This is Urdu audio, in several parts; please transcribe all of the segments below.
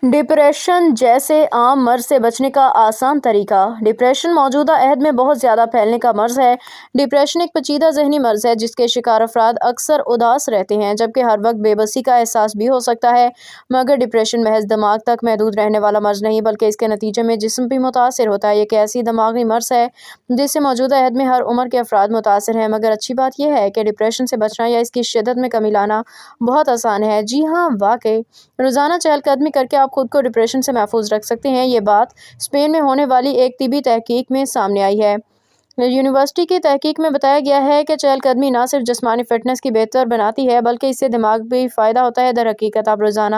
ڈپریشن جیسے عام مرض سے بچنے کا آسان طریقہ۔ ڈپریشن موجودہ عہد میں بہت زیادہ پھیلنے کا مرض ہے۔ ڈپریشن ایک پیچیدہ ذہنی مرض ہے جس کے شکار افراد اکثر اداس رہتے ہیں، جبکہ ہر وقت بے بسی کا احساس بھی ہو سکتا ہے۔ مگر ڈپریشن محض دماغ تک محدود رہنے والا مرض نہیں، بلکہ اس کے نتیجے میں جسم بھی متاثر ہوتا ہے۔ یہ ایک ایسی دماغی مرض ہے جس سے موجودہ عہد میں ہر عمر کے افراد متاثر ہیں، مگر اچھی بات یہ ہے کہ ڈپریشن سے بچنا یا اس کی شدت میں کمی لانا بہت آسان ہے۔ جی ہاں، واقعی روزانہ چہل قدمی کر کے آپ خود کو ڈپریشن سے محفوظ رکھ سکتے ہیں۔ یہ بات اسپین میں ہونے والی ایک طبی تحقیق میں سامنے آئی ہے۔ یونیورسٹی کی تحقیق میں بتایا گیا ہے کہ چہل قدمی نہ صرف جسمانی فٹنس کی بہتر بناتی ہے بلکہ اس سے دماغ بھی فائدہ ہوتا ہے۔ در حقیقت آپ روزانہ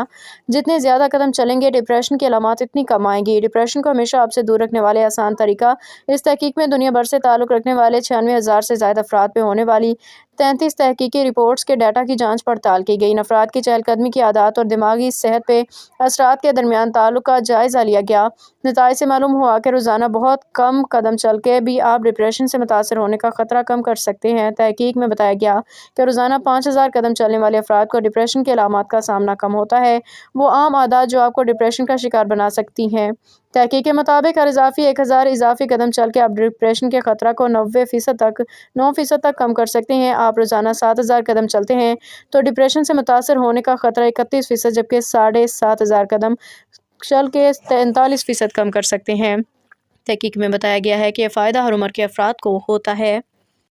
جتنے زیادہ قدم چلیں گے، ڈپریشن کی علامات اتنی کم آئیں گی۔ ڈپریشن کو ہمیشہ آپ سے دور رکھنے والے آسان طریقہ۔ اس تحقیق میں دنیا بھر سے تعلق رکھنے والے 96,000 سے زائد افراد پہ ہونے والی 33 تحقیقی رپورٹس کے ڈیٹا کی جانچ پڑتال کی گئی۔ ان افراد کی چہل قدمی کی عادات اور دماغی صحت پہ اثرات کے درمیان تعلق کا جائزہ لیا گیا۔ نتائج سے معلوم ہوا کہ روزانہ بہت کم قدم چل کے بھی آپ ڈپریشن سے متاثر ہونے کا خطرہ کم کر سکتے ہیں۔ تحقیق میں بتایا گیا کہ روزانہ 5,000 قدم چلنے والے افراد کو ڈپریشن کے علامات کا سامنا کم ہوتا ہے، وہ عام عادات جو آپ کو ڈپریشن کا شکار بنا سکتی ہیں۔ تحقیق کے مطابق ہر اضافی 1,000 اضافی قدم چل کے آپ ڈپریشن کے خطرہ کو 9% تک کم کر سکتے ہیں۔ آپ روزانہ 7,000 قدم چلتے ہیں تو ڈپریشن سے متاثر ہونے کا خطرہ 31%، جبکہ 7,500 قدم چل کے 43% کم کر سکتے ہیں۔ تحقیق میں بتایا گیا ہے کہ یہ فائدہ ہر عمر کے افراد کو ہوتا ہے۔